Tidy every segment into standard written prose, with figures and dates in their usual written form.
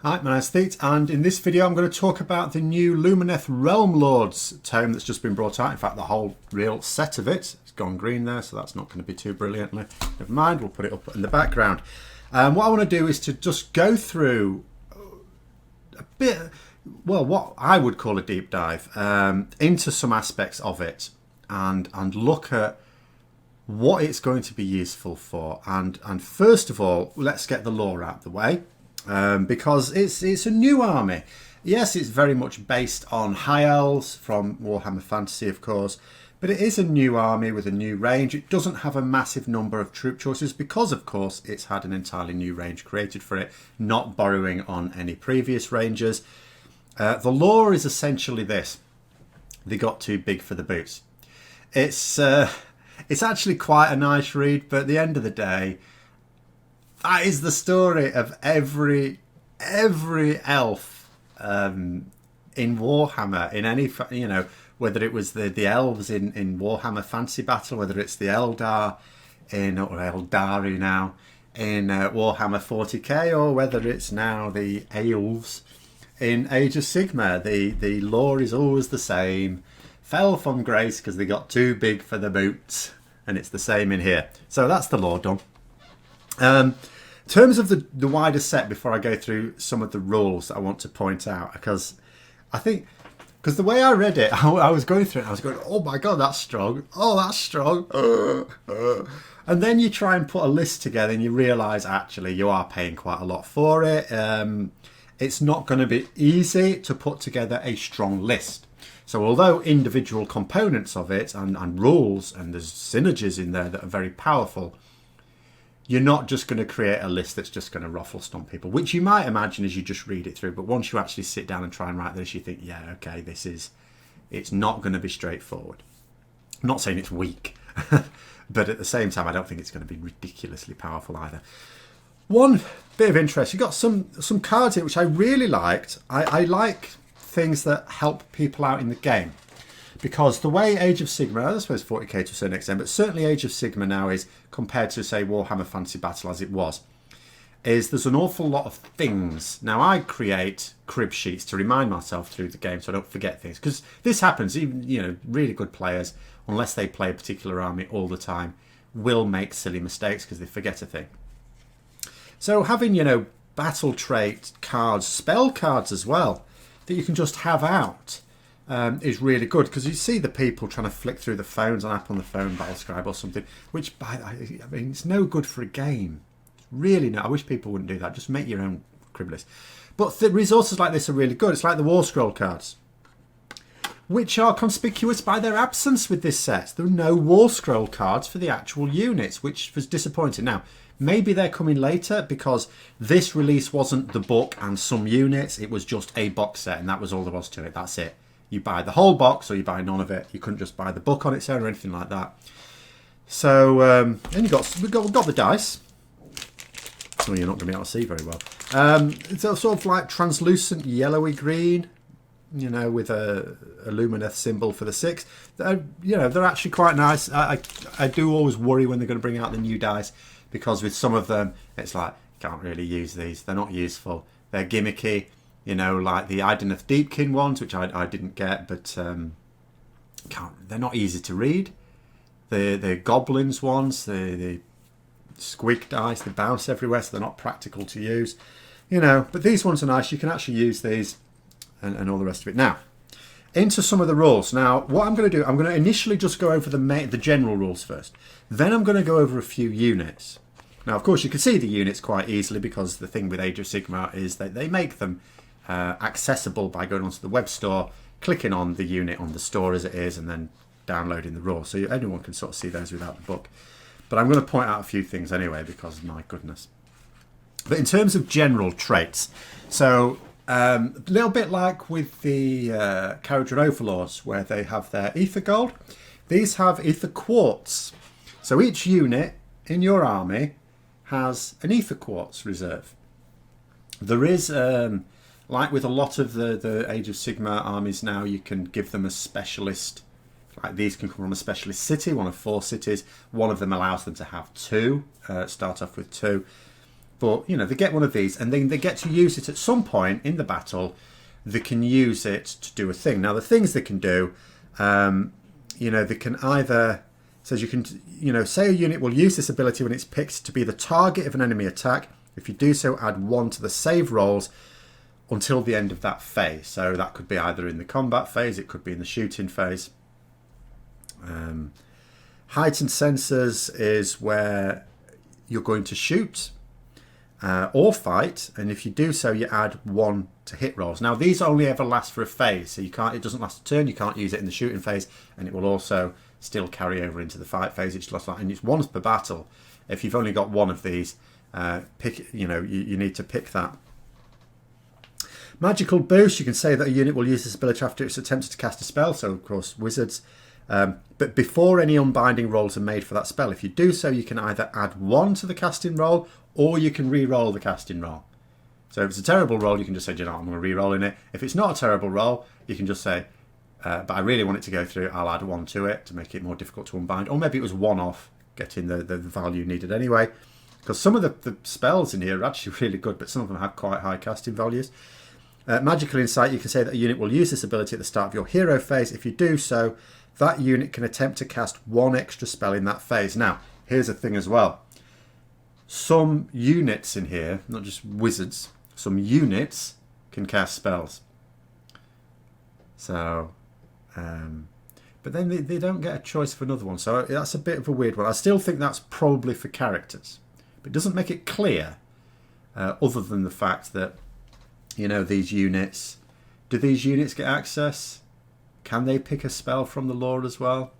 Hi, my name's Thete, and in this video I'm going to talk about the new Lumineth Realm-Lords tome that's just been brought out. In fact, the whole real set of it. It's gone green there, so that's not going to be too brilliantly. Never mind, we'll put it up in the background. What I want to do is to just go through a bit, well, what I would call a deep dive into some aspects of it and look at what it's going to be useful for. And first of all, let's get the lore out of the way. Because it's a new army. Yes, it's very much based on High Elves from Warhammer Fantasy, of course, but it is a new army with a new range. It doesn't have a massive number of troop choices because, of course, it's had an entirely new range created for it, not borrowing on any previous ranges. The lore is essentially this: they got too big for the boots. It's actually quite a nice read, but at the end of the day, that is the story of every elf in Warhammer, in any, whether it was the elves in Warhammer Fantasy Battle, whether it's the Eldar or Eldari now in Warhammer 40k, or whether it's now the elves in Age of Sigmar. The lore is always the same. Fell from grace because they got too big for the boots, and it's the same in here. So that's the lore done. In terms of the wider set, before I go through some of the rules that I want to point out, because the way I read it, I was going through it, I was going, oh my god, that's strong, oh that's strong, and then you try and put a list together and you realise actually you are paying quite a lot for it. It's not going to be easy to put together a strong list. So although individual components of it and rules, and there's synergies in there that are very powerful, you're not just going to create a list that's just going to ruffle stomp people, which you might imagine as you just read it through. But once you actually sit down and try and write this, you think, yeah, okay, it's not going to be straightforward. I'm not saying it's weak, but at the same time, I don't think it's going to be ridiculously powerful either. One bit of interest, you got some cards here, which I really liked. I like things that help people out in the game. Because the way Age of Sigmar, I suppose 40k to a certain extent, but certainly Age of Sigmar now is, compared to, say, Warhammer Fantasy Battle as it was, is there's an awful lot of things. Now, I create crib sheets to remind myself through the game so I don't forget things. Because this happens, even, really good players, unless they play a particular army all the time, will make silly mistakes because they forget a thing. So having, battle trait cards, spell cards as well, that you can just have out, is really good, because you see the people trying to flick through the phones, an app on the phone, Battlescribe or something, which it's no good for a game. It's really no. I wish people wouldn't do that. Just make your own crib list. But the resources like this are really good. It's like the War Scroll cards, which are conspicuous by their absence with this set. There are no War Scroll cards for the actual units, which was disappointing. Now, maybe they're coming later because this release wasn't the book and some units. It was just a box set, and that was all there was to it. That's it. You buy the whole box or you buy none of it. You couldn't just buy the book on its own or anything like that. So, and we've got the dice. Oh, you're not going to be able to see very well. It's a sort of like translucent yellowy green, with a Lumineth symbol for the 6. They're actually quite nice. I do always worry when they're going to bring out the new dice, because with some of them, it's like, you can't really use these. They're not useful. They're gimmicky. Like the Ideneth Deepkin ones, which I didn't get, but they're not easy to read. The Goblins ones, the squeak dice, they bounce everywhere, so they're not practical to use. But these ones are nice. You can actually use these and all the rest of it. Now, into some of the rules. Now, what I'm going to do, I'm going to initially just go over the general rules first. Then I'm going to go over a few units. Now, of course, you can see the units quite easily, because the thing with Age of Sigmar is that they make them accessible by going onto the web store, clicking on the unit on the store as it is, and then downloading the rules. So anyone can sort of see those without the book. But I'm going to point out a few things anyway, because my goodness. But in terms of general traits, so a little bit like with the Caradron Overlords, where they have their Ether Gold, these have Ether Quartz. So each unit in your army has an Ether Quartz reserve. There is, like with a lot of the Age of Sigmar armies now, you can give them a specialist. Like these can come from a specialist city, one of 4 cities. One of them allows them to have 2, start off with 2. But, you know, they get one of these and then they get to use it at some point in the battle. They can use it to do a thing. Now, the things they can do, you know, they can either... says you can, you know, say a unit will use this ability when it's picked to be the target of an enemy attack. If you do so, add 1 to the save rolls until the end of that phase. So that could be either in the combat phase, it could be in the shooting phase. Heightened sensors is where you're going to shoot or fight, and if you do so, you add 1 to hit rolls. Now, these only ever last for a phase, so you can't. It doesn't last a turn. You can't use it in the shooting phase, and it will also still carry over into the fight phase. It's just like, and it's once per battle. If you've only got 1 of these, pick. You know, you need to pick that. Magical boost. You can say that a unit will use this ability after it's attempted to cast a spell. So, of course, wizards. But before any unbinding rolls are made for that spell, if you do so, you can either add 1 to the casting roll, or you can re-roll the casting roll. So if it's a terrible roll, you can just say, you know, I'm going to re-roll in it. If it's not a terrible roll, you can just say, but I really want it to go through, I'll add 1 to it to make it more difficult to unbind. Or maybe it was 1 off, getting the value needed anyway. Because some of the spells in here are actually really good, but some of them have quite high casting values. Magical Insight, you can say that a unit will use this ability at the start of your hero phase. If you do so, that unit can attempt to cast 1 extra spell in that phase. Now, here's the thing as well. Some units in here, not just wizards, some units can cast spells. So, but then they don't get a choice for another one. So that's a bit of a weird one. I still think that's probably for characters. But it doesn't make it clear, other than the fact that, you know, these units, do these units get access? Can they pick a spell from the lore as well?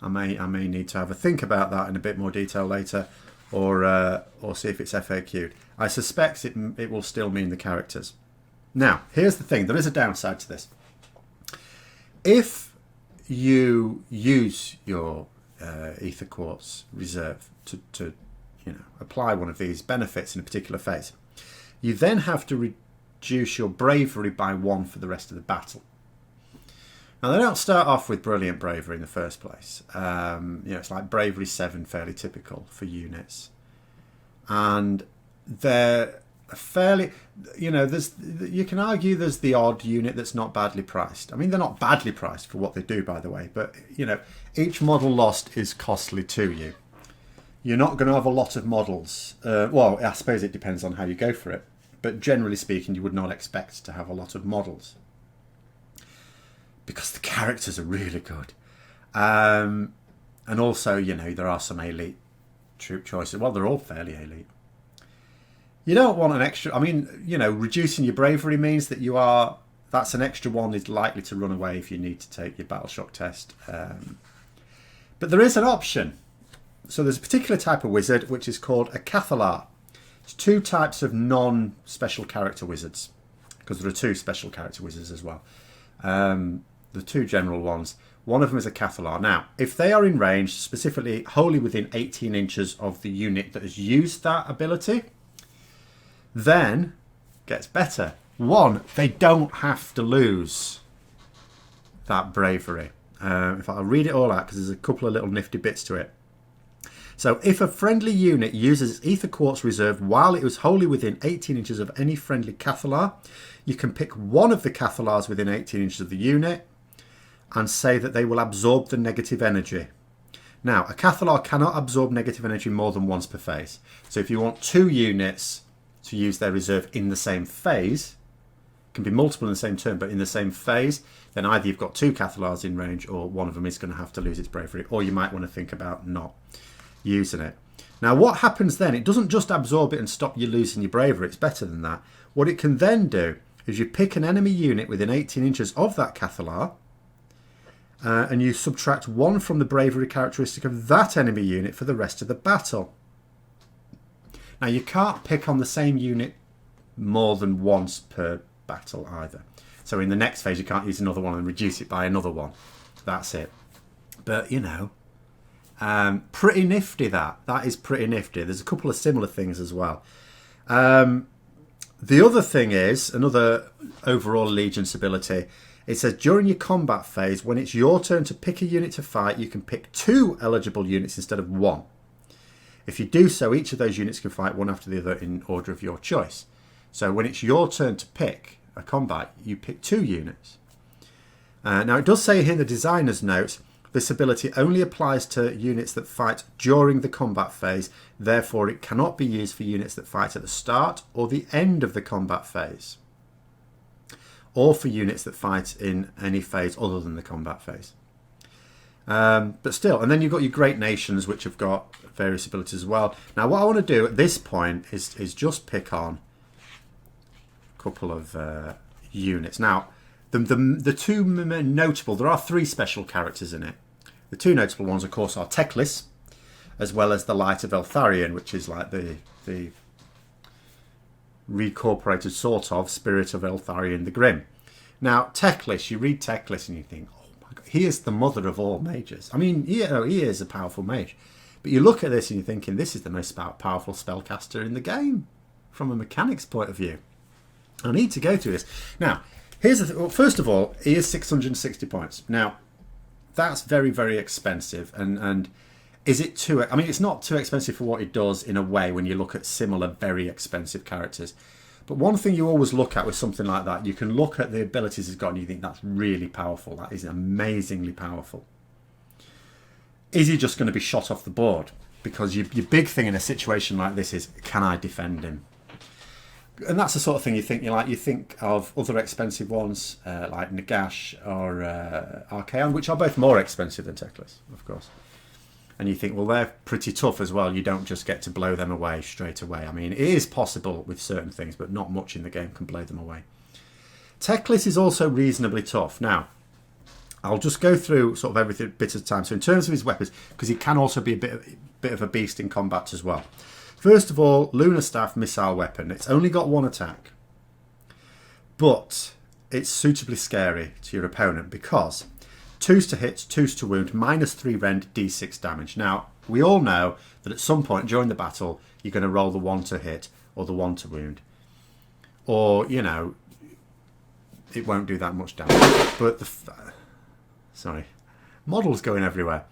I may need to have a think about that in a bit more detail later, or see if it's FAQ'd. I suspect it will still mean the characters. Now, here's the thing. There is a downside to this. If you use your Ether Quartz reserve to you know, apply one of these benefits in a particular phase, you then have to reduce your bravery by 1 for the rest of the battle. Now, they don't start off with brilliant bravery in the first place. You know, it's like bravery 7, fairly typical for units. And they're fairly, you know, you can argue there's the odd unit that's not badly priced. I mean, they're not badly priced for what they do, by the way. But, you know, each model lost is costly to you. You're not going to have a lot of models. Well, I suppose it depends on how you go for it. But generally speaking, you would not expect to have a lot of models, because the characters are really good. And also, you know, there are some elite troop choices. Well, they're all fairly elite. You don't want an extra... I mean, you know, reducing your bravery means that that's an extra 1 is likely to run away if you need to take your battle shock test. But there is an option. So there's a particular type of wizard which is called a Cathalar. It's 2 types of non-special character wizards, because there are 2 special character wizards as well. The 2 general ones. One of them is a Cathalar. Now, if they are in range, specifically wholly within 18 inches of the unit that has used that ability, then gets better. 1, they don't have to lose that bravery. In fact, I'll read it all out because there's a couple of little nifty bits to it. So, if a friendly unit uses its Ether Quartz reserve while it was wholly within 18 inches of any friendly Cathalar, you can pick one of the Cathalars within 18 inches of the unit and say that they will absorb the negative energy. Now, a Cathalar cannot absorb negative energy more than once per phase. So if you want 2 units to use their reserve in the same phase, it can be multiple in the same turn, but in the same phase, then either you've got 2 Cathalars in range, or one of them is going to have to lose its bravery, or you might want to think about not using it. Now, what happens then? It doesn't just absorb it and stop you losing your bravery. It's better than that. What it can then do is you pick an enemy unit within 18 inches of that Cathalar, and you subtract 1 from the bravery characteristic of that enemy unit for the rest of the battle. Now, you can't pick on the same unit more than once per battle either. So in the next phase, you can't use another one and reduce it by another 1. That's it. But, you know, pretty nifty that. That is pretty nifty. There's a couple of similar things as well. The other thing is, another overall allegiance ability. It says, during your combat phase, when it's your turn to pick a unit to fight, you can pick 2 eligible units instead of 1. If you do so, each of those units can fight one after the other in order of your choice. So when it's your turn to pick a combat, you pick 2 units. Now it does say here in the designer's notes, this ability only applies to units that fight during the combat phase, therefore it cannot be used for units that fight at the start or the end of the combat phase, or for units that fight in any phase other than the combat phase. But still, and then you've got your great nations, which have got various abilities as well. Now what I want to do at this point is just pick on a couple of units. Now the 2 notable, there are 3 special characters in it. The 2 notable ones, of course, are Teclis, as well as the Light of Eltharion, which is like the reincorporated sort of spirit of Eltharion the Grim. Now, Teclis, you read Teclis and you think, oh my god, he is the mother of all mages. I mean, he is a powerful mage. But you look at this and you're thinking, this is the most powerful spellcaster in the game, from a mechanics point of view. I need to go through this. Now, here's the thing. Well, first of all, he is 660 points. Now, that's very, very expensive. And is it too... I mean, it's not too expensive for what it does in a way when you look at similar, very expensive characters. But one thing you always look at with something like that, you can look at the abilities it's got and you think that's really powerful. That is amazingly powerful. Is he just going to be shot off the board? Because your big thing in a situation like this is, can I defend him? And that's the sort of thing you think of other expensive ones like Nagash or Archaon, which are both more expensive than Teclis, of course. And you think, well, they're pretty tough as well. You don't just get to blow them away straight away. I mean, it is possible with certain things, but not much in the game can blow them away. Teclis is also reasonably tough. Now, I'll just go through sort of everything bit at a time. So in terms of his weapons, because he can also be a bit of a beast in combat as well. First of all, Lunar Staff missile weapon. It's only got 1 attack. But it's suitably scary to your opponent because 2s to hit, 2s to wound, -3 rend, d6 damage. Now, we all know that at some point during the battle, you're going to roll the 1 to hit or the 1 to wound. Or, you know, it won't do that much damage. But sorry, models going everywhere.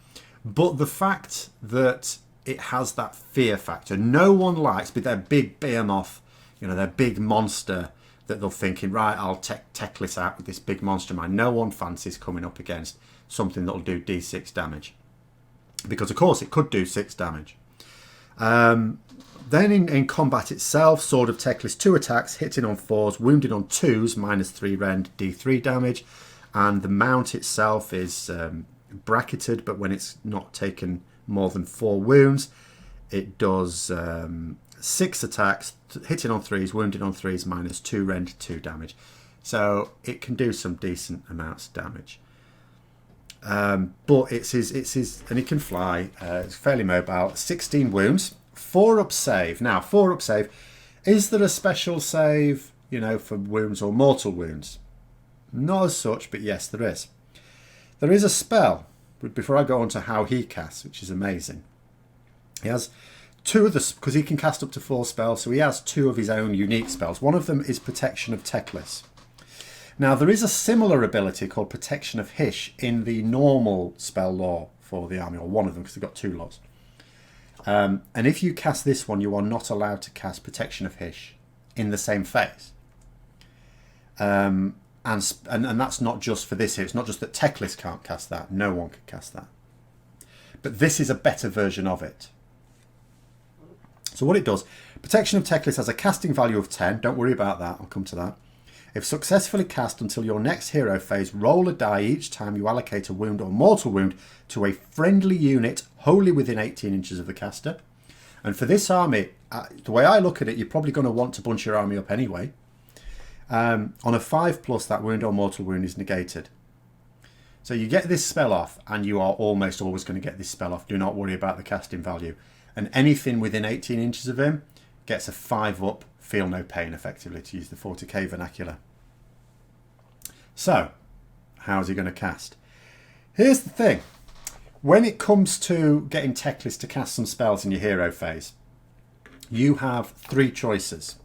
But the fact that it has that fear factor. No one likes with their big behemoth, you know, their big monster that they're thinking, right, I'll Teclis out with this big monster of mine. No one fancies coming up against something that'll do d6 damage. Because, of course, it could do 6 damage. Then in combat itself, Sword of Teclis, 2 attacks, hitting on 4s, wounded on 2s, -3 rend, d3 damage. And the mount itself is bracketed, but when it's not taken more than 4 wounds, it does 6 attacks, hitting on 3s, wounded on 3s, -2 rend, 2 damage. So it can do some decent amounts of damage. But it's his, and he can fly. It's fairly mobile. 16 wounds, 4 up save. Now, 4 up save. Is there a special save, you know, for wounds or mortal wounds? Not as such, but yes, there is. There is a spell. Before I go on to how he casts, which is amazing. He has 2 of the, because he can cast up to 4 spells, so he has 2 of his own unique spells. One of them is Protection of Teclis. Now, there is a similar ability called Protection of Hysh in the normal spell lore for the army, or one of them, because they've got 2 laws. And if you cast this one, you are not allowed to cast Protection of Hysh in the same phase. And that's not just for this here. It's not just that Teclis can't cast that. No one can cast that. But this is a better version of it. So what it does, Protection of Teclis has a casting value of 10. Don't worry about that. I'll come to that. If successfully cast until your next hero phase, roll a die each time you allocate a wound or mortal wound to a friendly unit wholly within 18 inches of the caster. And for this army, the way I look at it, you're probably going to want to bunch your army up anyway. On a 5+, that wound or mortal wound is negated. So you get this spell off, and you are almost always going to get this spell off. Do not worry about the casting value. And anything within 18 inches of him gets a 5 up, feel no pain, effectively, to use the 40k vernacular. So, how's he going to cast? Here's the thing. When it comes to getting Teclis to cast some spells in your hero phase, you have 3 choices.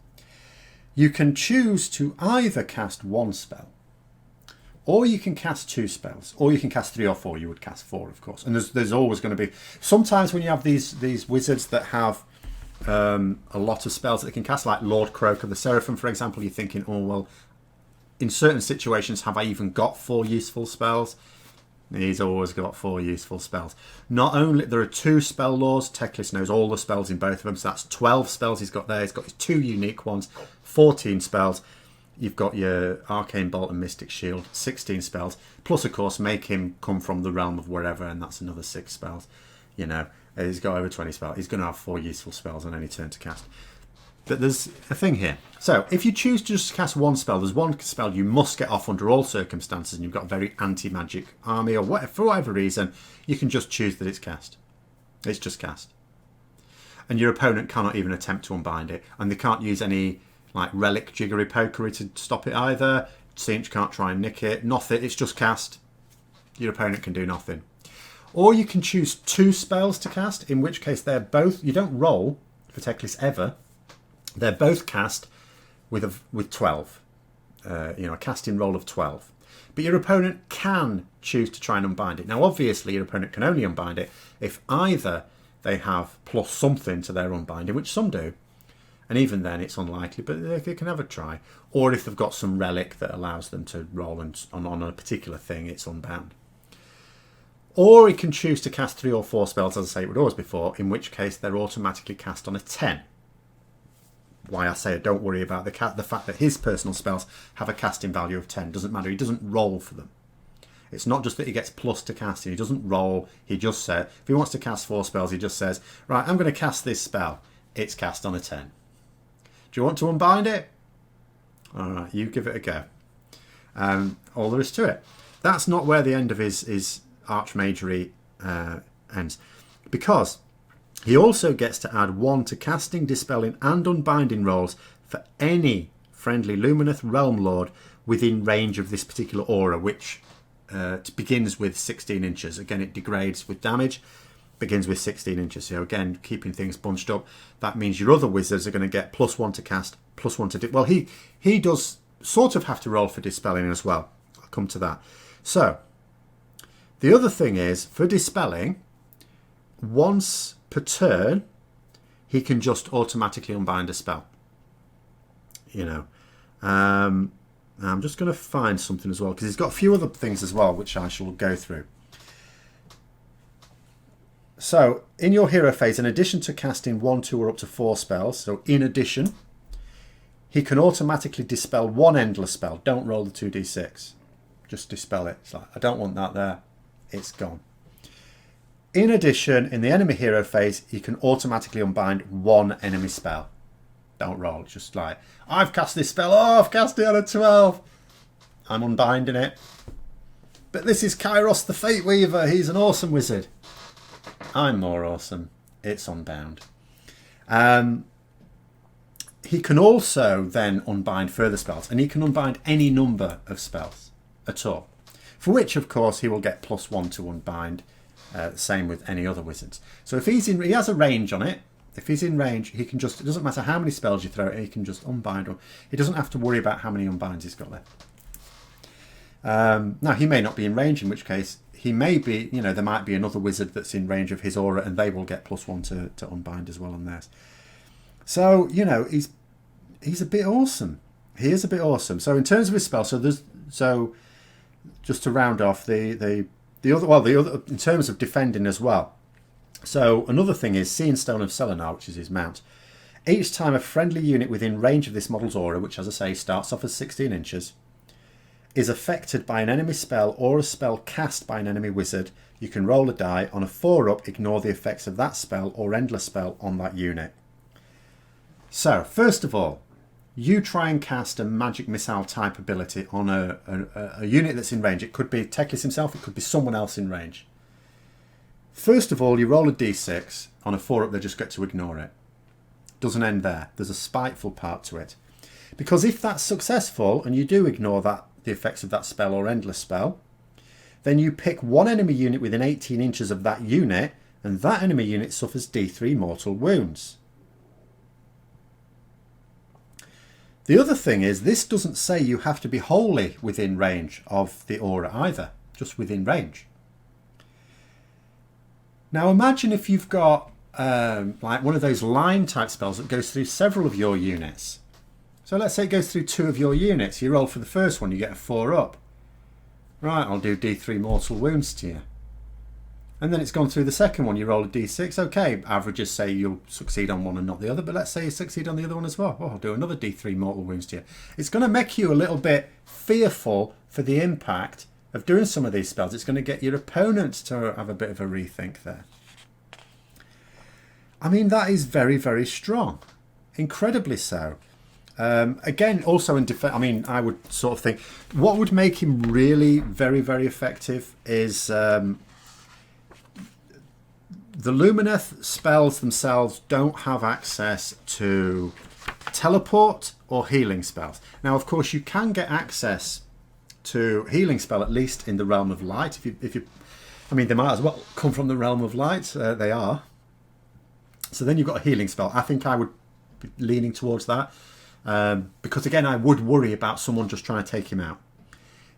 You can choose to either cast 1 spell, Or you can cast 2 spells, or you can cast 3 or 4. You would cast 4, of course. And there's always going to be... Sometimes when you have these wizards that have a lot of spells that they can cast, like Lord Croak of the Seraphim, for example, you're thinking, oh, well, in certain situations, have I even got 4 useful spells? He's always got 4 useful spells. Not only... There are 2 spell laws. Teclis knows all the spells in both of them, so that's 12 spells he's got there. He's got his 2 unique ones, 14 spells. You've got your Arcane Bolt and Mystic Shield, 16 spells. Plus, of course, make him come from the realm of wherever, and that's another 6 spells. You know, he's got over 20 spells. He's going to have 4 useful spells on any turn to cast. But there's a thing here. So, if you choose to just cast 1 spell, there's 1 spell you must get off under all circumstances, and you've got a very anti-magic army, or whatever, for whatever reason, you can just choose that it's cast. It's just cast. And your opponent cannot even attempt to unbind it, and they can't use any... like relic jiggery pokery to stop it either. Tzeentch can't try and nick it. Nothing. It's just cast. Your opponent can do nothing. Or you can choose 2 spells to cast, in which case they're both... You don't roll for Teclis ever. They're both cast with 12. You know, a casting roll of 12. But your opponent can choose to try and unbind it. Now, obviously, your opponent can only unbind it if either they have plus something to their unbinding, which some do, and even then it's unlikely, but they can have a try. Or if they've got some relic that allows them to roll on a particular thing, it's unbound. Or he can choose to cast 3 or 4 spells, as I say it would always before, in which case they're automatically cast on a 10. Why I say don't worry about the fact that his personal spells have a casting value of 10. Doesn't matter, he doesn't roll for them. It's not just that he gets plus to casting, he doesn't roll, he just says, if he wants to cast 4 spells, he just says, right, I'm going to cast this spell, it's cast on a 10. Do you want to unbind it? All right, you give it a go. All there is to it. That's not where the end of his Archmagery ends. Because he also gets to add 1 to casting, dispelling and unbinding rolls for any friendly Lumineth Realm-Lord within range of this particular aura, which begins with 16 inches. Again, it degrades with damage. Begins with 16 inches. So again, keeping things bunched up. That means your other wizards are going to get +1 to cast, +1 to... Well, he does sort of have to roll for dispelling as well. I'll come to that. So, the other thing is, for dispelling, once per turn, he can just automatically unbind a spell. You know. I'm just going to find something as well, because he's got a few other things as well, which I shall go through. So, in your hero phase, in addition to casting 1, 2 or up to 4 spells, so in addition, he can automatically dispel 1 endless spell. Don't roll the 2d6. Just dispel it. It's like, I don't want that there. It's gone. In addition, in the enemy hero phase, he can automatically unbind 1 enemy spell. Don't roll. It's just like, I've cast this spell. Oh, I've cast it on a 12. I'm unbinding it. But this is Kairos the Fate Weaver. He's an awesome wizard. I'm more awesome. It's unbound. He can also then unbind further spells, and he can unbind any number of spells at all, for which, of course, he will get +1 to unbind. Same with any other wizards. So if he has a range on it. If he's in range, he can just... It doesn't matter how many spells you throw at him, he can just unbind them. He doesn't have to worry about how many unbinds he's got left. Now, he may not be in range, in which case he may be... You know, there might be another wizard that's in range of his aura, and they will get +1 to unbind as well on theirs. So, you know, he's a bit awesome. He is a bit awesome. So in terms of his spell, so just to round off the other in terms of defending as well. So another thing is Sea and Stone of Selenar, which is his mount. Each time a friendly unit within range of this model's aura, which as I say starts off as 16 inches, is affected by an enemy spell or a spell cast by an enemy wizard, you can roll a die. On a 4-up, ignore the effects of that spell or endless spell on that unit. So, first of all, you try and cast a magic missile type ability on a unit that's in range. It could be Teclis himself, it could be someone else in range. First of all, you roll a d6. On a 4-up, they just get to ignore it. Doesn't end there. There's a spiteful part to it. Because if that's successful, and you do ignore the effects of that spell or endless spell, then you pick one enemy unit within 18 inches of that unit, and that enemy unit suffers d3 mortal wounds. The other thing is, this doesn't say you have to be wholly within range of the aura either, just within range. Now imagine if you've got like one of those line type spells that goes through several of your units. So let's say it goes through 2 of your units. You roll for the first one, you get a 4 up. Right, I'll do D3 mortal wounds to you. And then it's gone through the second one, you roll a D6. Okay, averages say you'll succeed on one and not the other, but let's say you succeed on the other one as well. Oh, I'll do another D3 mortal wounds to you. It's going to make you a little bit fearful for the impact of doing some of these spells. It's going to get your opponent to have a bit of a rethink there. I mean, that is very, very strong. Incredibly so. Again, also in defense, I mean, I would sort of think what would make him really very, very effective is the Lumineth spells themselves don't have access to teleport or healing spells. Now, of course, you can get access to healing spell, at least in the realm of light. If you, I mean, they might as well come from the realm of light. They are. So then you've got a healing spell. I think I would be leaning towards that. Because again, I would worry about someone just trying to take him out.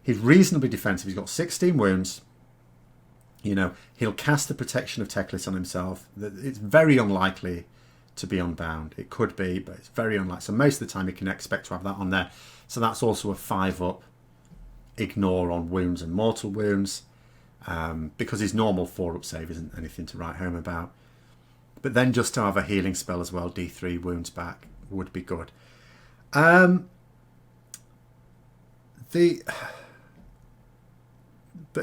He's reasonably defensive. He's got 16 wounds. You know, he'll cast the protection of Teclis on himself. It's very unlikely to be unbound. It could be, but it's very unlikely. So most of the time you can expect to have that on there. So that's also a 5-up ignore on wounds and mortal wounds. Because his normal 4-up save isn't anything to write home about. But then just to have a healing spell as well, D3 wounds back, would be good. But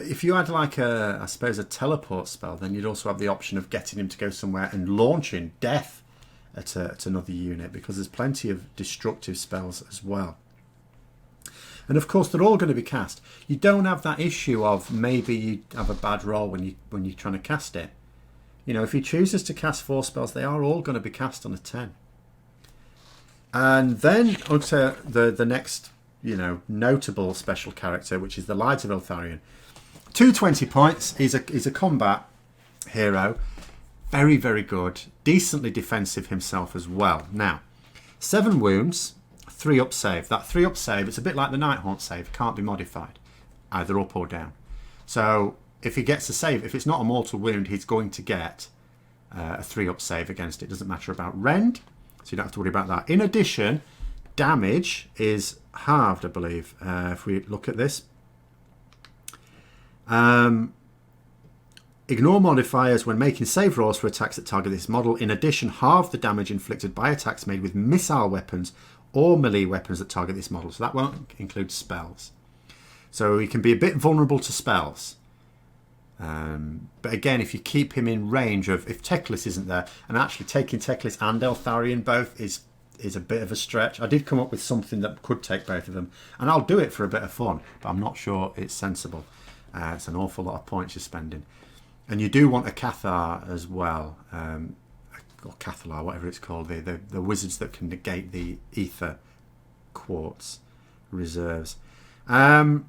if you had like I suppose a teleport spell, then you'd also have the option of getting him to go somewhere and launching death at another unit, because there's plenty of destructive spells as well. And of course, they're all going to be cast. You don't have that issue of maybe you have a bad roll when you're trying to cast it. You know, if he chooses to cast 4 spells, they are all going to be cast on a 10. And then onto the next, you know, notable special character, which is the Light of Eltharion. 220 points. He's a combat hero. Very, very good. Decently defensive himself as well. Now, 7 wounds, 3-up save. That 3-up save, it's a bit like the Nighthaunt save. Can't be modified, either up or down. So if he gets a save, if it's not a mortal wound, he's going to get a 3-up save against it. Doesn't matter about rend. So you don't have to worry about that. In addition, damage is halved, I believe. If we look at this. Ignore modifiers when making save rolls for attacks that target this model. In addition, halve the damage inflicted by attacks made with missile weapons or melee weapons that target this model. So that won't include spells. So he can be a bit vulnerable to spells. But again, if you keep him in range of, if Teclis isn't there, and actually taking Teclis and Eltharion both is a bit of a stretch. I did come up with something that could take both of them, and I'll do it for a bit of fun, but I'm not sure it's sensible. It's an awful lot of points you're spending. And you do want a Cathar as well, or Cathalar, whatever it's called, the wizards that can negate the ether quartz reserves. But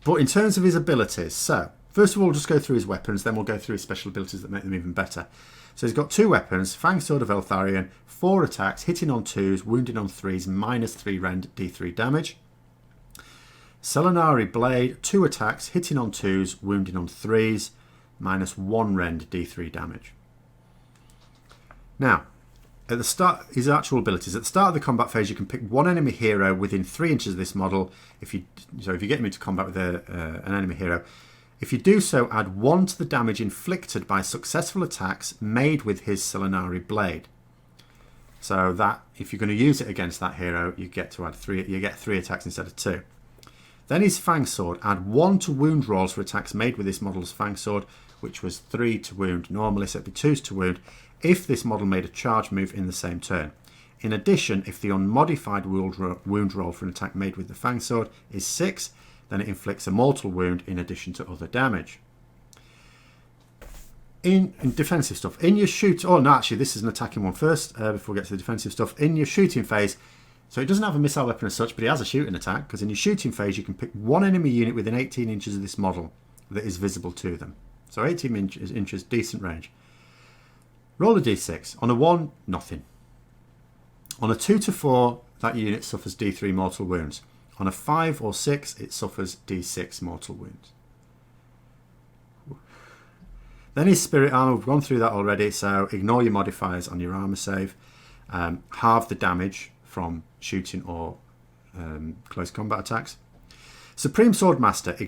in terms of his abilities, so first of all, we'll just go through his weapons, then we'll go through his special abilities that make them even better. So he's got 2 weapons, Fang Sword of Eltharion, 4 attacks, hitting on 2s, wounding on 3s, -3 rend, D3 damage. Selenari Blade, 2 attacks, hitting on 2s, wounding on 3s, -1 rend, D3 damage. Now, at the start, his actual abilities. At the start of the combat phase, you can pick 1 enemy hero within 3 inches of this model. If you get him into combat with an enemy hero, if you do so, add 1 to the damage inflicted by successful attacks made with his Selenari Blade. So that, if you're going to use it against that hero, you get to add 3. You get 3 attacks instead of 2. Then his Fang Sword. Add 1 to wound rolls for attacks made with this model's Fang Sword, which was 3 to wound normally, so it'd be 2s to wound, if this model made a charge move in the same turn. In addition, if the unmodified wound roll for an attack made with the Fang Sword is 6, then it inflicts a mortal wound in addition to other damage. In defensive stuff, in your shoot... Oh, no, actually, this is an attacking one first, before we get to the defensive stuff. In your shooting phase, so it doesn't have a missile weapon as such, but he has a shooting attack, because in your shooting phase, you can pick 1 enemy unit within 18 inches of this model that is visible to them. So 18 inches, decent range. Roll a d6. On a 1, nothing. On a 2 to 4, that unit suffers D3 mortal wounds. On a 5 or 6, it suffers D6 mortal wounds. Then his spirit armor, we've gone through that already, so ignore your modifiers on your armor save. Halve the damage from shooting or close combat attacks. Supreme Swordmaster,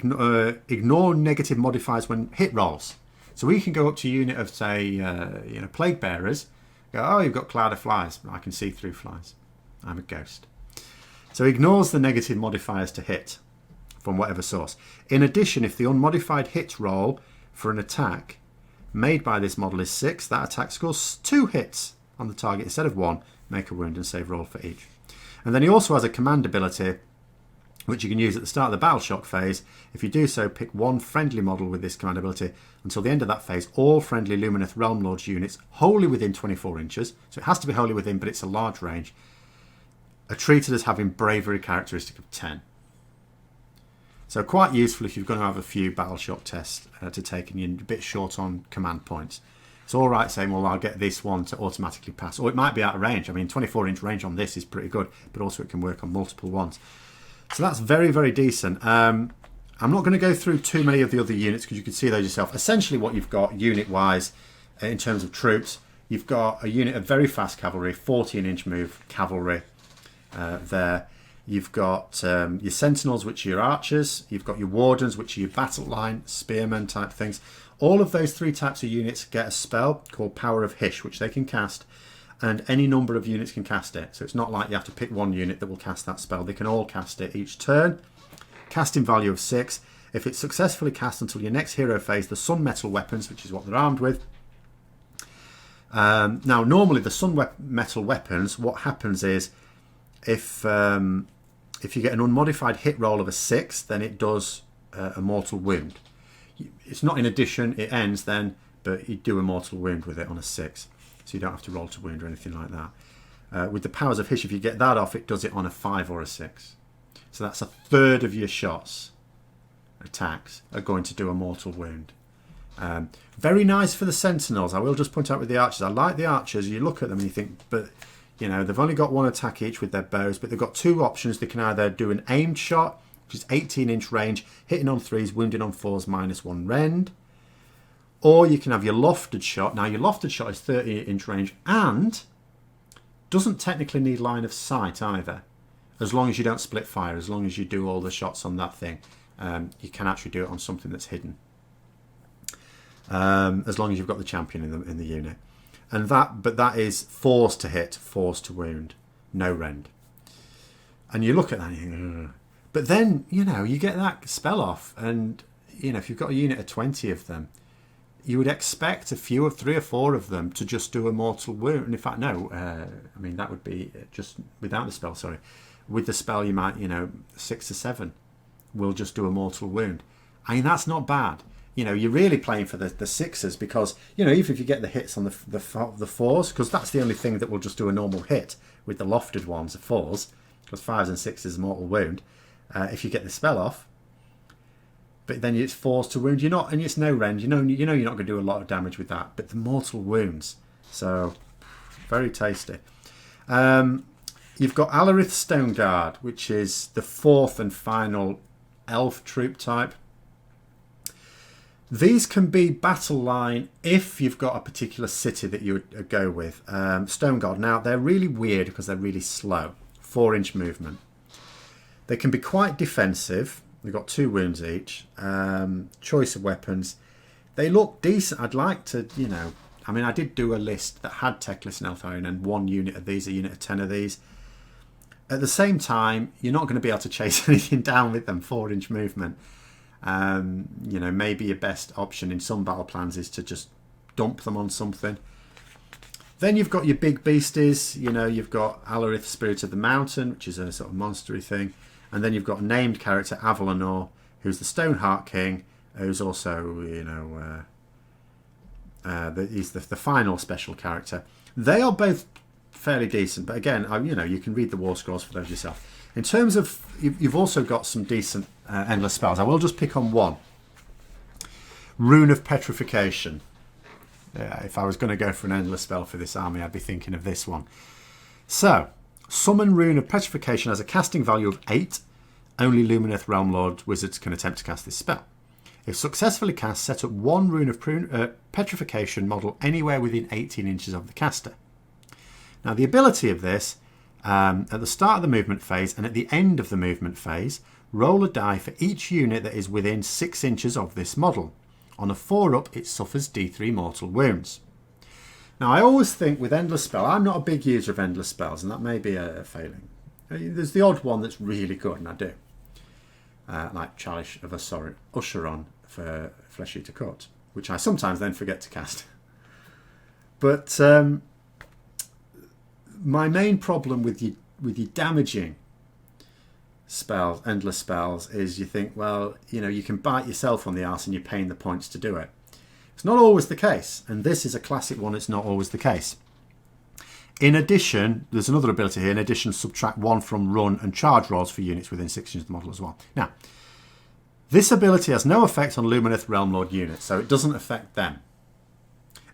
ignore negative modifiers when hit rolls. So we can go up to a unit of, say, Plague Bearers. Go, oh, you've got Cloud of Flies. I can see through flies. I'm a ghost. So ignores the negative modifiers to hit from whatever source. In addition, if the unmodified hit roll for an attack made by this model is 6, that attack scores 2 hits on the target instead of 1. Make a wound and save roll for each. And then he also has a command ability, which you can use at the start of the Battle Shock phase. If you do so, pick one friendly model with this command ability. Until the end of that phase, all friendly Lumineth Realm-Lords units wholly within 24 inches, so it has to be wholly within, but it's a large range, are treated as having Bravery characteristic of 10. So quite useful if you're going to have a few Battle Shock tests to take and you're a bit short on command points. It's all right saying, well, I'll get this one to automatically pass. Or it might be out of range. I mean, 24-inch range on this is pretty good, but also it can work on multiple ones. So that's very, very decent. I'm not going to go through too many of the other units because you can see those yourself. Essentially what you've got unit-wise in terms of troops, you've got a unit of very fast cavalry, 14-inch move cavalry there. You've got your sentinels, which are your archers. You've got your wardens, which are your battle line, spearmen type things. All of those 3 types of units get a spell called Power of Hish, which they can cast, and any number of units can cast it. So it's not like you have to pick one unit that will cast that spell. They can all cast it each turn. Casting value of 6. If it's successfully cast until your next hero phase, the Sun Metal weapons, which is what they're armed with. Now, normally the Sun Metal weapons, what happens is if you get an unmodified hit roll of a 6, then it does a mortal wound. It's not in addition, it ends then, but you do a mortal wound with it on a 6. So you don't have to roll to wound or anything like that. With the Powers of Hish, if you get that off, it does it on a 5 or a 6. So that's a third of your shots, attacks, are going to do a mortal wound. Very nice for the Sentinels. I will just point out with the Archers. I like the Archers. You look at them and you think, but you know, they've only got 1 attack each with their bows, but they've got 2 options. They can either do an aimed shot, which is 18-inch range, hitting on 3s, wounding on 4s, -1 rend. Or you can have your lofted shot. Now, your lofted shot is 30-inch range and doesn't technically need line of sight either. As long as you don't split fire, as long as you do all the shots on that thing, you can actually do it on something that's hidden. As long as you've got the champion in the unit. But that is 4s to hit, 4s to wound, no rend. And you look at that and you think, ugh. But then, you know, you get that spell off, and you know, if you've got a unit of 20 of them, you would expect a few of 3 or 4 of them to just do a mortal wound. And in fact, no, I mean, that would be just without the spell, sorry. With the spell, you might, 6 or 7 will just do a mortal wound. I mean, that's not bad. You know, you're really playing for the 6s because, even if you get the hits on the 4s, because that's the only thing that will just do a normal hit with the lofted ones, the 4s, because 5s and 6s is a mortal wound. If you get the spell off, but then it's 4s to wound, and it's no rend. You know you're not going to do a lot of damage with that, but the mortal wounds. So, very tasty. You've got Alarith Stoneguard, which is the 4th and final elf troop type. These can be battle line if you've got a particular city that you would go with. Stoneguard, now they're really weird because they're really slow. 4-inch movement. They can be quite defensive. They've got 2 wounds each. Choice of weapons. They look decent. I'd like to, I mean, I did do a list that had Teclis and Eltharion and 1 unit of these, a unit of 10 of these. At the same time, you're not going to be able to chase anything down with them. 4-inch movement. Maybe your best option in some battle plans is to just dump them on something. Then you've got your big beasties. You've got Alarith, Spirit of the Mountain, which is a sort of monstery thing. And then you've got a named character, Avalanor, who's the Stoneheart King, who's also, he's the final special character. They are both fairly decent, but again, you can read the war scrolls for those yourself. In terms of, you've also got some decent endless spells. I will just pick on one. Rune of Petrification. If I was going to go for an endless spell for this army, I'd be thinking of this one. So, Summon Rune of Petrification has a casting value of 8. Only Lumineth Realm-Lord wizards can attempt to cast this spell. If successfully cast, set up 1 Rune of Petrification model anywhere within 18 inches of the caster. Now the ability of this, at the start of the movement phase and at the end of the movement phase, roll a die for each unit that is within 6 inches of this model. On a 4-up, it suffers D3 mortal wounds. Now I always think with Endless Spell, I'm not a big user of Endless Spells, and that may be a failing. There's the odd one that's really good, and I do. Like Chalice of Usheron for Flesh Eater Cut, which I sometimes then forget to cast. But my main problem with your damaging spells, endless spells, is you think, well, you know, you can bite yourself on the arse and you're paying the points to do it. It's not always the case, and this is a classic one. It's not always the case. In addition, there's another ability here. In addition, subtract 1 from run and charge rolls for units within 6 inches of the model as well. Now, this ability has no effect on Lumineth Realm-Lord units, so it doesn't affect them.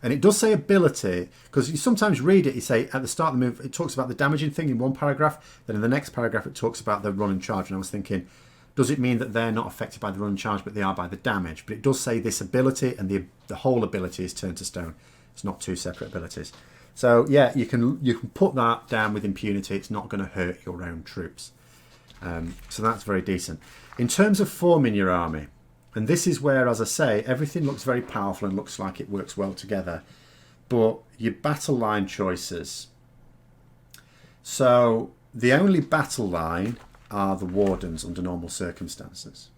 And it does say ability, because you sometimes read it, you say at the start of the move, it talks about the damaging thing in one paragraph, then in the next paragraph it talks about the run and charge, and I was thinking, does it mean that they're not affected by the run and charge, but they are by the damage? But it does say this ability, and the whole ability is turned to stone. It's not 2 separate abilities. So yeah, you can put that down with impunity. It's not going to hurt your own troops. So that's very decent. In terms of forming your army, and this is where, as I say, everything looks very powerful and looks like it works well together. But your battle line choices. So the only battle line are the Wardens under normal circumstances.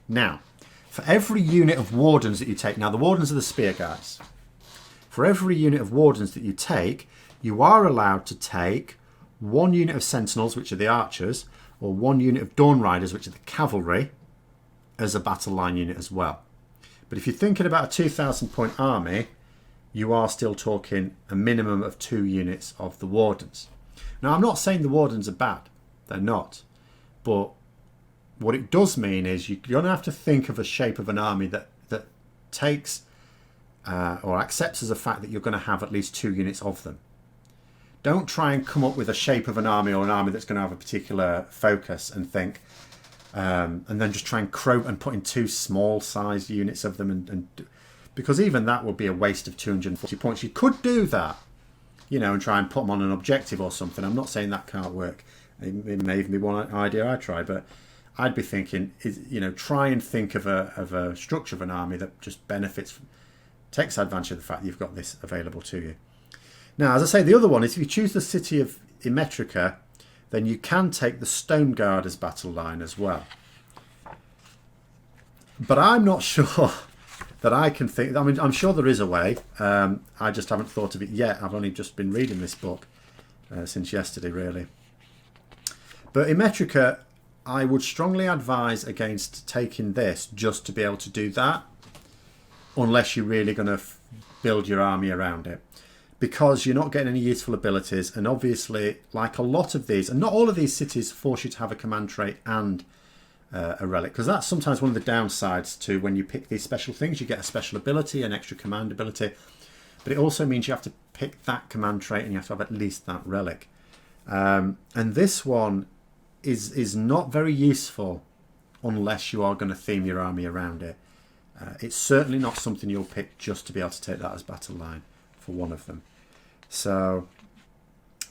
Now, for every unit of Wardens that you take, now the Wardens are the spear guys. For every unit of Wardens that you take, you are allowed to take 1 unit of Sentinels, which are the archers, or 1 unit of Dawn Riders, which are the cavalry, as a battle line unit as well. But if you're thinking about a 2,000 point army, you are still talking a minimum of 2 units of the Wardens. Now, I'm not saying the Wardens are bad. They're not. But what it does mean is you're going to have to think of a shape of an army that takes or accepts as a fact that you're going to have at least 2 units of them. Don't try and come up with a shape of an army or an army that's going to have a particular focus and think, and then just try and croak and put in 2 small sized units of them, and because even that would be a waste of 240 points. You could do that, you know, and try and put them on an objective or something. I'm not saying that can't work. It may even be one idea I try, but I'd be thinking, you know, try and think of a structure of an army that just benefits, takes advantage of the fact that you've got this available to you. Now, as I say, the other one is if you choose the city of Immetrica, then you can take the Stone Guard as battle line as well. But I'm not sure that I can think. I mean, I'm sure there is a way. I just haven't thought of it yet. I've only just been reading this book since yesterday, really. But Immetrica, I would strongly advise against taking this just to be able to do that, unless you're really going to build your army around it, because you're not getting any useful abilities. And obviously, like a lot of these, and not all of these cities force you to have a command trait and a relic, because that's sometimes one of the downsides to when you pick these special things. You get a special ability, an extra command ability, but it also means you have to pick that command trait and you have to have at least that relic. And this one is not very useful unless you are going to theme your army around it. It's certainly not something you'll pick just to be able to take that as battle line for one of them. So,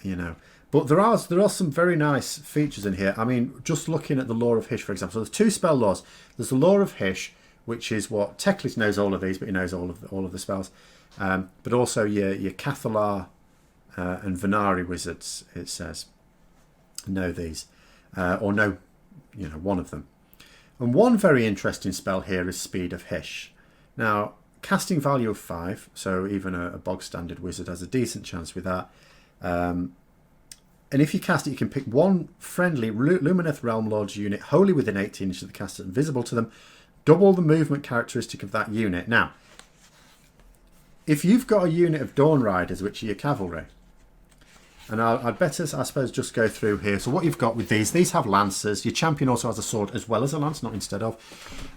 you know, but there are some very nice features in here. I mean, just looking at the Law of Hysh, for example. So there's 2 spell laws. There's the Law of Hysh, which is what Teclis knows all of these, but he knows all of the spells. But also your Cathalar and Venari wizards, it says, know these, or know, you know, one of them. And one very interesting spell here is Speed of Hysh. Now, casting value of 5, so even a bog standard wizard has a decent chance with that. And if you cast it, you can pick 1 friendly Lumineth Realm-Lords unit wholly within 18 inches of the caster and visible to them. Double the movement characteristic of that unit. Now, if you've got a unit of Dawn Riders, which are your cavalry, and I'd better, I suppose, just go through here. So what you've got with these have lancers. Your champion also has a sword as well as a lance, not instead of.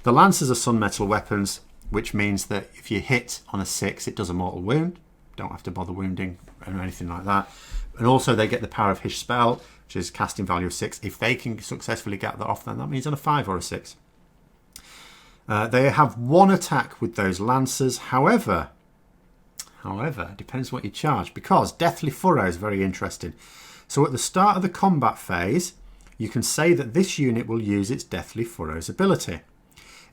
The lancers are sun metal weapons, which means that if you hit on a 6, it does a mortal wound. Don't have to bother wounding or anything like that. And also they get the Power of Hysh spell, which is casting value of 6. If they can successfully get that off, then that means on a 5 or a 6. They have 1 attack with those lancers. However, it depends what you charge, because Deathly Furrow is very interesting. So at the start of the combat phase, you can say that this unit will use its Deathly Furrow's ability.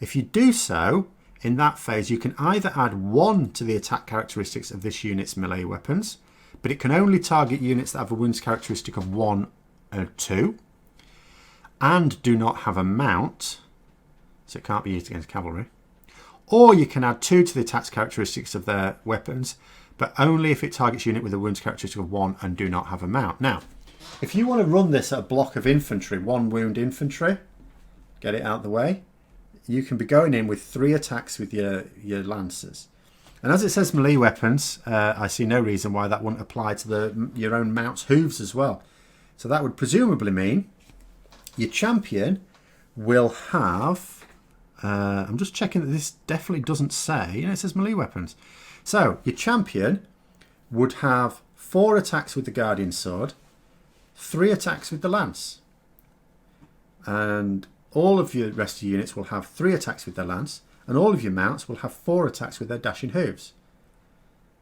If you do so, in that phase, you can either add 1 to the attack characteristics of this unit's melee weapons, but it can only target units that have a wounds characteristic of 1 or 2, and do not have a mount, so it can't be used against cavalry. Or you can add 2 to the attack characteristics of their weapons, but only if it targets a unit with a wounds characteristic of 1 and do not have a mount. Now, if you want to run this at a block of infantry, 1 wound infantry, get it out of the way, you can be going in with 3 attacks with your lancers. And as it says melee weapons, I see no reason why that wouldn't apply to your own mount's hooves as well. So that would presumably mean your champion will have... I'm just checking that this definitely doesn't say... it says melee weapons. So your champion would have 4 attacks with the Guardian Sword, 3 attacks with the Lance. And all of your rest of your units will have 3 attacks with their Lance, and all of your mounts will have 4 attacks with their Dashing Hooves.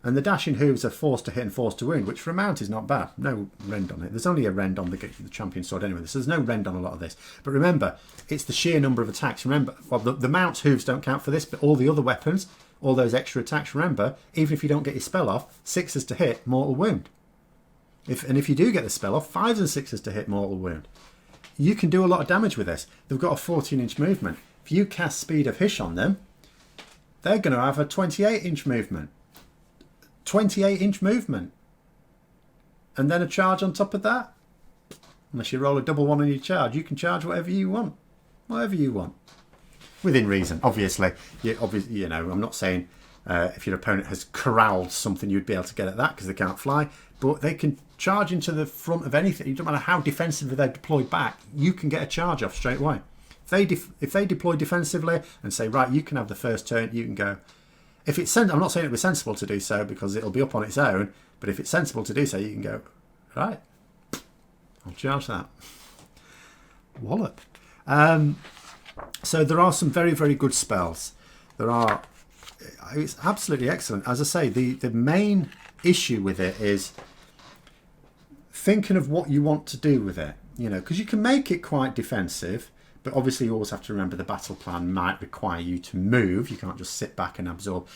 And the Dashing Hooves are forced to hit and forced to wound, which for a mount is not bad. No rend on it. There's only a rend on the Champion Sword anyway, so there's no rend on a lot of this. But remember, it's the sheer number of attacks. Remember, well, the mount's hooves don't count for this, but all the other weapons, all those extra attacks, remember, even if you don't get your spell off, 6s to hit, mortal wound. If you do get the spell off, 5s and 6s to hit, mortal wound. You can do a lot of damage with this. They've got a 14-inch movement. If you cast Speed of Hish on them, they're going to have a 28-inch movement. 28-inch movement. And then a charge on top of that. Unless you roll a double 1 on your charge, you can charge whatever you want. Whatever you want. Within reason, obviously. You know, I'm not saying if your opponent has corralled something, you'd be able to get at that because they can't fly. But they can charge into the front of anything. It doesn't matter how defensively they're deployed back. You can get a charge off straight away. If they deploy defensively and say, right, you can have the first turn, you can go. If it's I'm not saying it was sensible to do so because it'll be up on its own, but if it's sensible to do so, you can go, right, I'll charge that. Wallop. So there are some very, very good spells. It's absolutely excellent. As I say, the main issue with it is thinking of what you want to do with it. You know, because you can make it quite defensive, but obviously you always have to remember the battle plan might require you to move. You can't just sit back and absorb.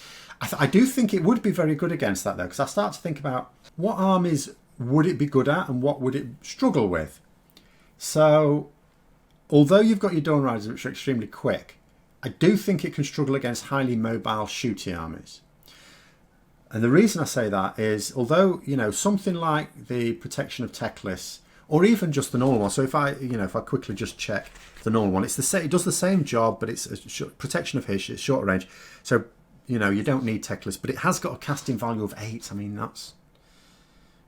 I do think it would be very good against that, though, because I start to think about what armies would it be good at and what would it struggle with. So, although you've got your Dawn Riders, which are extremely quick, I do think it can struggle against highly mobile shooty armies. And the reason I say that is, although, you know, something like the Protection of Teclis, or even just the normal one. So if I quickly just check the normal one, it does the same job, but it's a Protection of Hish, it's shorter range. So, you know, you don't need Teclis, but it has got a casting value of 8. I mean, that's,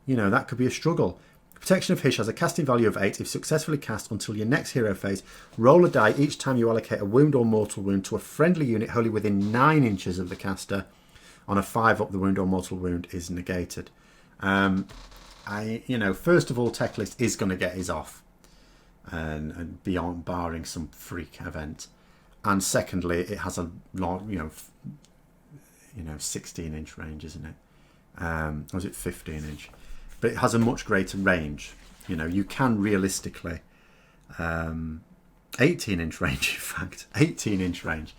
you know, that could be a struggle. Protection of Hish has a casting value of 8. If successfully cast until your next hero phase, roll a die each time you allocate a wound or mortal wound to a friendly unit wholly within 9 inches of the caster. On a 5 up, the wound or mortal wound is negated. First of all, Teclis is going to get his off, and beyond barring some freak event. And secondly, it has a long, 16-inch range, isn't it? Or is it 15-inch? But it has a much greater range. You know, you can realistically 18-inch range, in fact, 18-inch range.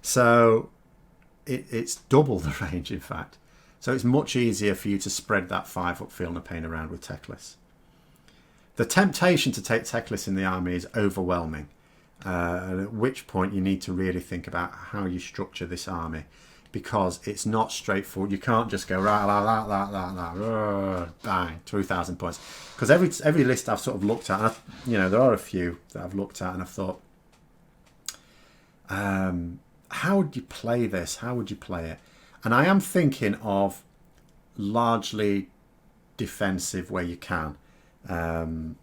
So it's double the range, in fact. So it's much easier for you to spread that 5 up Feel No Pain around with Teclis. The temptation to take Teclis in the army is overwhelming, at which point you need to really think about how you structure this army, because it's not straightforward. You can't just go, bang, 2,000 points. Because every list I've sort of looked at, and there are a few that I've looked at and I've thought, how would you play this? How would you play it? And I am thinking of largely defensive where you can, or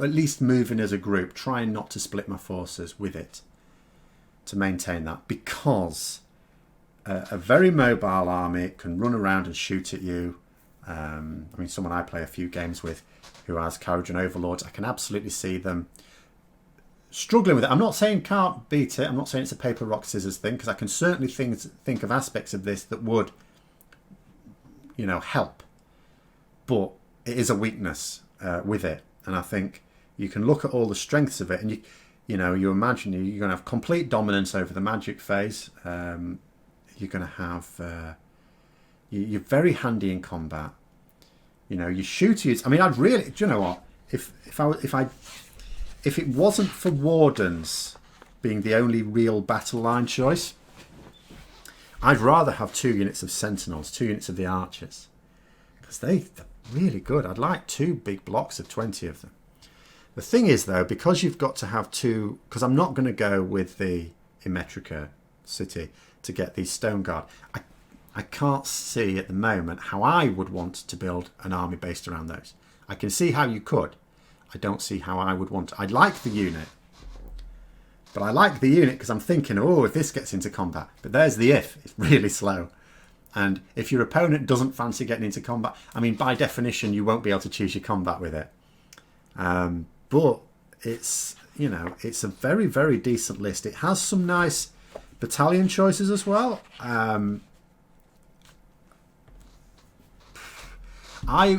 at least moving as a group, trying not to split my forces with it to maintain that, because a very mobile army can run around and shoot at you. Someone I play a few games with who has Kharadron Overlords, I can absolutely see them struggling with it. I'm not saying can't beat it. I'm not saying it's a paper, rock, scissors thing, because I can certainly think of aspects of this that would, you know, help. But it is a weakness with it. And I think you can look at all the strengths of it, and you know, you imagine you're going to have complete dominance over the magic phase. You're going to have... you're very handy in combat. You know, your shooters... I mean, I'd really... Do you know what? If it wasn't for Wardens being the only real battle line choice, I'd rather have 2 units of Sentinels, 2 units of the Archers. Because they're really good. I'd like 2 big blocks of 20 of them. The thing is, though, because you've got to have 2... Because I'm not going to go with the Immetrica city to get these Stone Guard. I can't see at the moment how I would want to build an army based around those. I can see how you could. I don't see how I would want to. I'd like the unit. But I like the unit because I'm thinking, oh, if this gets into combat. But there's the if. It's really slow. And if your opponent doesn't fancy getting into combat, I mean, by definition, you won't be able to choose your combat with it. But it's, you know, it's a very, very decent list. It has some nice battalion choices as well. I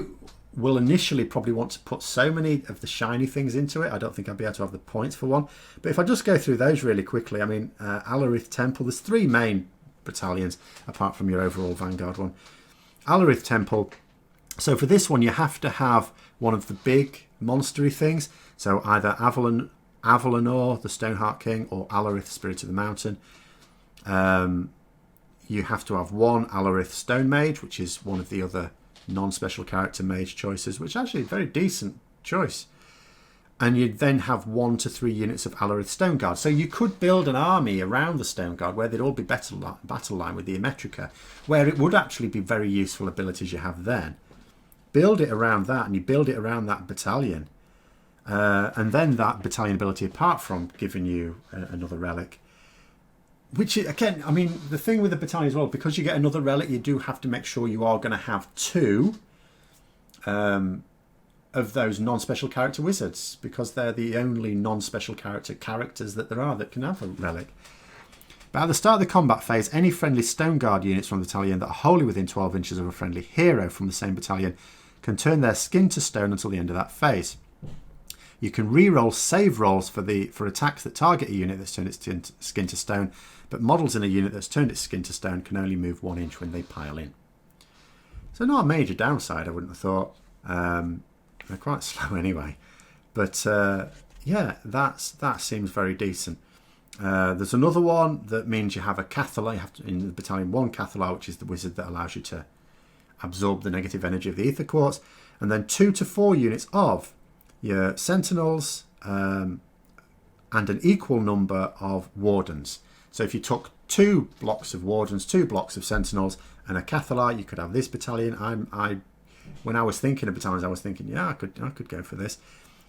will initially probably want to put so many of the shiny things into it. I don't think I'd be able to have the points for one. But if I just go through those really quickly, I mean, Alarith Temple, there's 3 main battalions apart from your overall Vanguard one. Alarith Temple. So for this one, you have to have one of the big monstery things. So either Avalanor, the Stoneheart King, or Alarith, Spirit of the Mountain. You have to have 1 Alarith Stone Mage, which is one of the other non-special character mage choices, which is actually a very decent choice. And you'd then have 1 to 3 units of Alarith Stone Guard. So you could build an army around the Stone Guard where they'd all be battle line with the Immetrica, where it would actually be very useful abilities you have then. Build it around that, and you build it around that battalion. And then that battalion ability, apart from giving you another relic. Which, again, I mean, the thing with the battalion as well, because you get another relic, you do have to make sure you are going to have 2 of those non-special character wizards, because they're the only non-special characters that there are that can have a relic. But at the start of the combat phase, any friendly Stone Guard units from the battalion that are wholly within 12 inches of a friendly hero from the same battalion can turn their skin to stone until the end of that phase. You can re-roll save rolls for attacks that target a unit that's turned its skin to stone, but models in a unit that's turned its skin to stone can only move 1 inch when they pile in. So not a major downside, I wouldn't have thought. They're quite slow anyway. But yeah, that seems very decent. There's another one that means you have a Cathalar. You have to, in the battalion, 1 Cathalar, which is the wizard that allows you to absorb the negative energy of the Ether Quartz. And then 2 to 4 units of your Sentinels and an equal number of Wardens. So if you took 2 blocks of Wardens, 2 blocks of Sentinels, and a Cathalar, you could have this battalion. When I was thinking of battalions, I was thinking, yeah, I could go for this.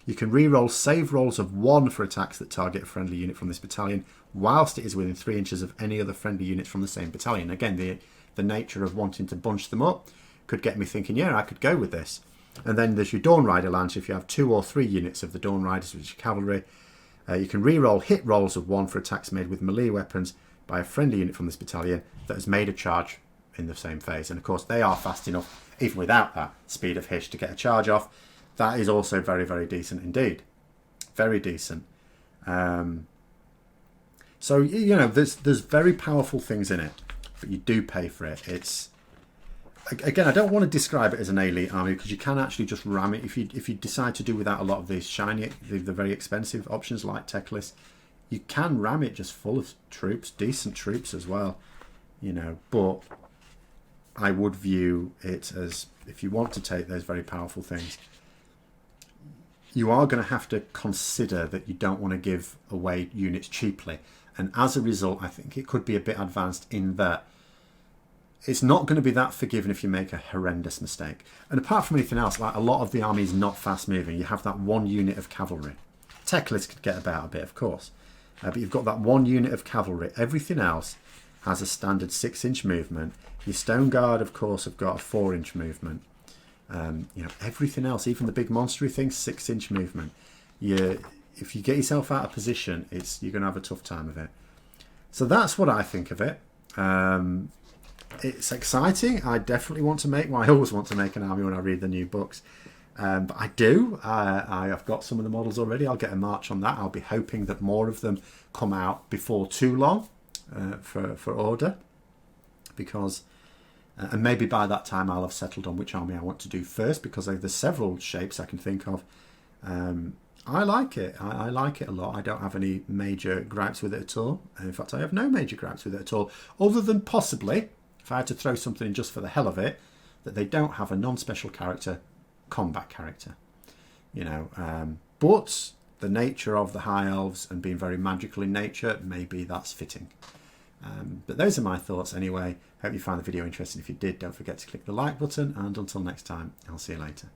You can re-roll save rolls of 1 for attacks that target a friendly unit from this battalion, whilst it is within 3 inches of any other friendly units from the same battalion. Again, the nature of wanting to bunch them up could get me thinking, yeah, I could go with this. And then there's your Dawn Rider Lance. If you have 2 or 3 units of the Dawn Riders, which is cavalry, you can re-roll hit rolls of 1 for attacks made with melee weapons by a friendly unit from this battalion that has made a charge in the same phase. And of course, they are fast enough, even without that speed of Hish, to get a charge off. That is also very, very decent indeed. Very decent. So, you know, there's very powerful things in it, but you do pay for it. It's, again, I don't want to describe it as an elite army, because you can actually just ram it. If you decide to do without a lot of these shiny, the very expensive options like Teclis, you can ram it just full of troops, decent troops as well, you know. But I would view it as, if you want to take those very powerful things, you are going to have to consider that you don't want to give away units cheaply. And as a result, I think it could be a bit advanced in that it's not going to be that forgiving if you make a horrendous mistake. And apart from anything else, like, a lot of the army is not fast moving. You have that 1 unit of cavalry. Teclis could get about a bit, of course. But you've got that 1 unit of cavalry. Everything else has a standard 6-inch movement. Your Stone Guard, of course, have got a 4-inch movement. You know, everything else, even the big monstery things, 6-inch movement. If you get yourself out of position, you're going to have a tough time of it. So that's what I think of it. It's exciting. I definitely want to make, well, I always want to make an army when I read the new books. But I do. I have got some of the models already. I'll get a march on that. I'll be hoping that more of them come out before too long for order. Because, and maybe by that time I'll have settled on which army I want to do first, because there's several shapes I can think of. I like it. I like it a lot. I don't have any major gripes with it at all. In fact, I have no major gripes with it at all. Other than possibly, if I had to throw something in just for the hell of it, that they don't have a non-special character, combat character. You know, but the nature of the High Elves and being very magical in nature, maybe that's fitting. But those are my thoughts anyway. Hope you found the video interesting. If you did, don't forget to click the like button. And until next time, I'll see you later.